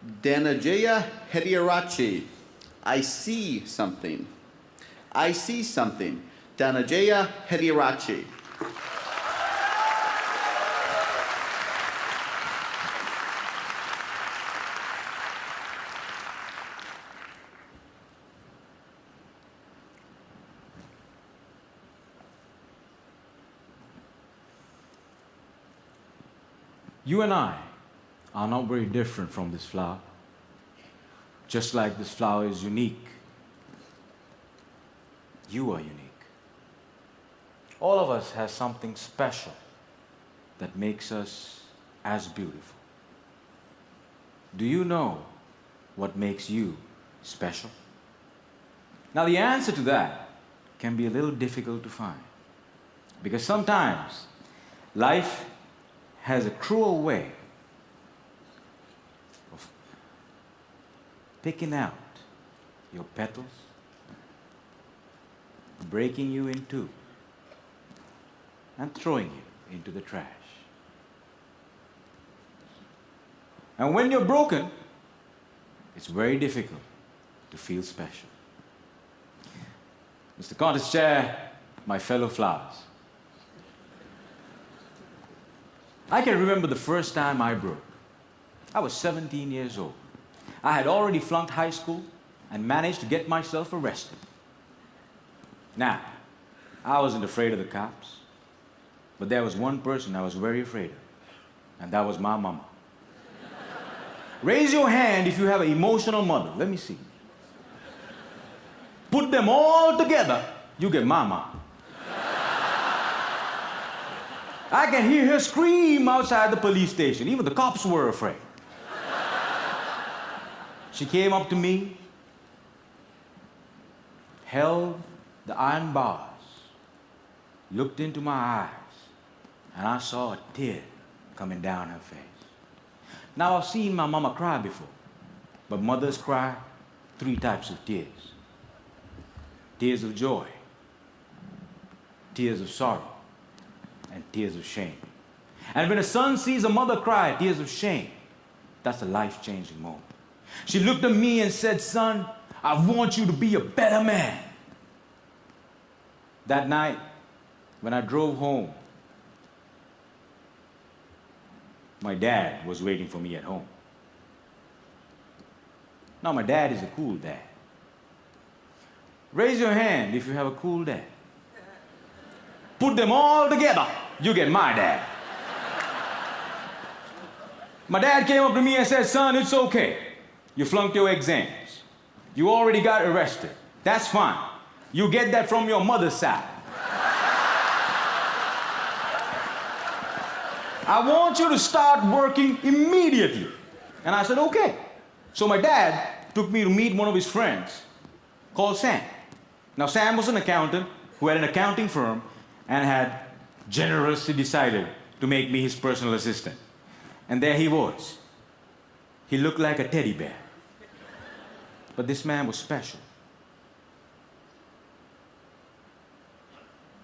Dananjaya Hettiarachchi. I see something. I see something. Dananjaya Hettiarachchi. You and I are not very different from this flower. Just like this flower is unique, you are unique. All of us have something special that makes us as beautiful. Do you know what makes you special? Now, the answer to that can be a little difficult to find, because sometimes life has a cruel way of picking out your petals, breaking you in two, and throwing you into the trash. And when you're broken, it's very difficult to feel special. Mr. Contest Chair, my fellow flowers, I can remember the first time I broke. I was 17 years old. I had already flunked high school and managed to get myself arrested. Now, I wasn't afraid of the cops, but there was one person I was very afraid of, and that was my mama. Raise your hand if you have an emotional mother. Let me see. Put them all together, you get mama. I can hear her scream outside the police station. Even the cops were afraid. She came up to me, held the iron bars, looked into my eyes, and I saw a tear coming down her face. Now, I've seen my mama cry before, but mothers cry 3 types of tears. Tears of joy, tears of sorrow, and tears of shame. And when a son sees a mother cry tears of shame, that's a life-changing moment. She looked at me and said, "Son, I want you to be a better man." That night, when I drove home, my dad was waiting for me at home. Now, my dad is a cool dad. Raise your hand if you have a cool dad. Put them all together, you get my dad. My dad came up to me and said, "Son, it's okay. You flunked your exams. You already got arrested. That's fine. You get that from your mother's side. I want you to start working immediately." And I said, "Okay." So my dad took me to meet one of his friends called Sam. Now, Sam was an accountant who had an accounting firm and had generously decided to make me his personal assistant. And there he was. He looked like a teddy bear. But this man was special.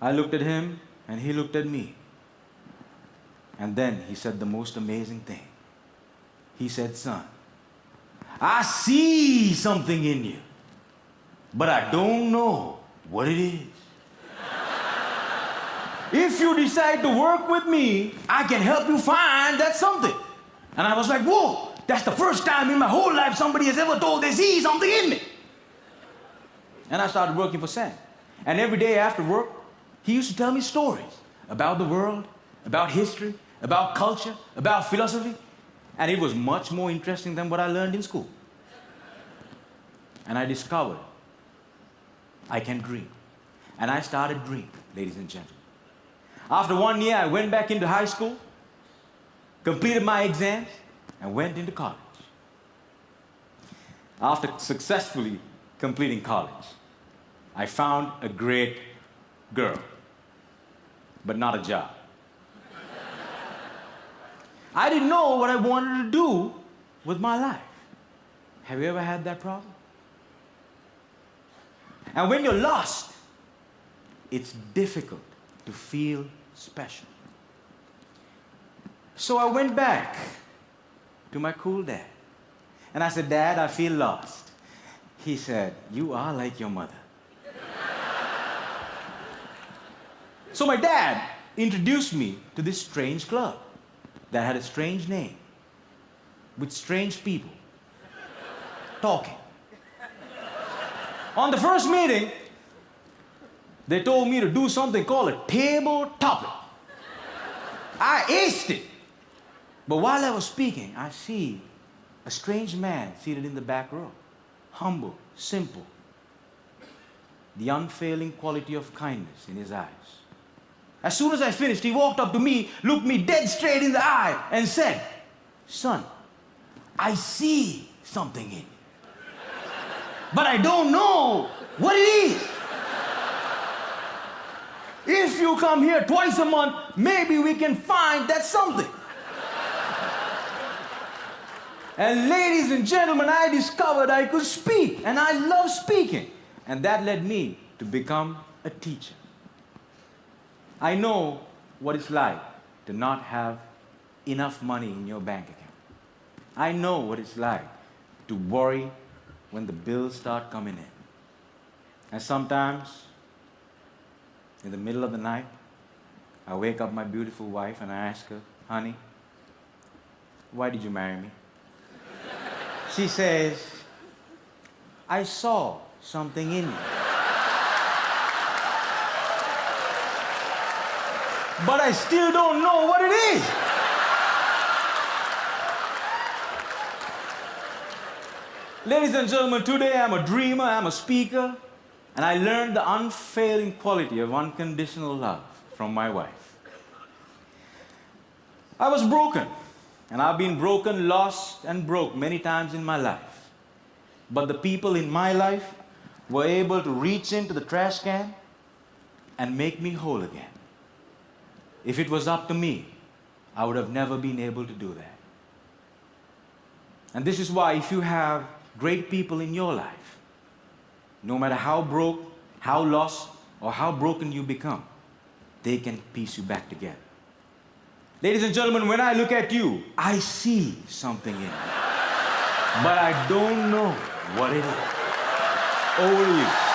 I looked at him, and he looked at me. And then he said the most amazing thing. He said, "Son, I see something in you, but I don't know what it is. If you decide to work with me, I can help you find that something." And I was like, "Whoa, that's the first time in my whole life somebody has ever told they see something in me." And I started working for Sam. And every day after work, he used to tell me stories about the world, about history, about culture, about philosophy. And it was much more interesting than what I learned in school. And I discovered I can dream. And I started dreaming, ladies and gentlemen. After 1 year, I went back into high school, completed my exams, and went into college. After successfully completing college, I found a great girl, but not a job. I didn't know what I wanted to do with my life. Have you ever had that problem? And when you're lost, it's difficult to feel special. So I went back to my cool dad And I said, Dad, I feel lost. He said, you are like your mother. So my dad introduced me to this strange club that had a strange name, with strange people talking. On the first meeting, they told me to do something called a table topic. I aced it. But while I was speaking, I see a strange man seated in the back row. Humble, simple. The unfailing quality of kindness in his eyes. As soon as I finished, he walked up to me, looked me dead straight in the eye, and said, son, I see something in you. But I don't know what it is. If you come here twice a month, maybe we can find that something. And ladies and gentlemen, I discovered I could speak, and I love speaking. And that led me to become a teacher. I know what it's like to not have enough money in your bank account. I know what it's like to worry when the bills start coming in. And sometimes, in the middle of the night, I wake up my beautiful wife and I ask her, honey, why did you marry me? She says, I saw something in you. But I still don't know what it is. Ladies and gentlemen, today I'm a dreamer, I'm a speaker, and I learned the unfailing quality of unconditional love from my wife. I was broken, and I've been broken, lost, and broke many times in my life. But the people in my life were able to reach into the trash can and make me whole again. If it was up to me, I would have never been able to do that. And this is why if you have great people in your life, no matter how broke, how lost, or how broken you become, they can piece you back together. Ladies and gentlemen, when I look at you, I see something in you. But I don't know what it is. Over to you.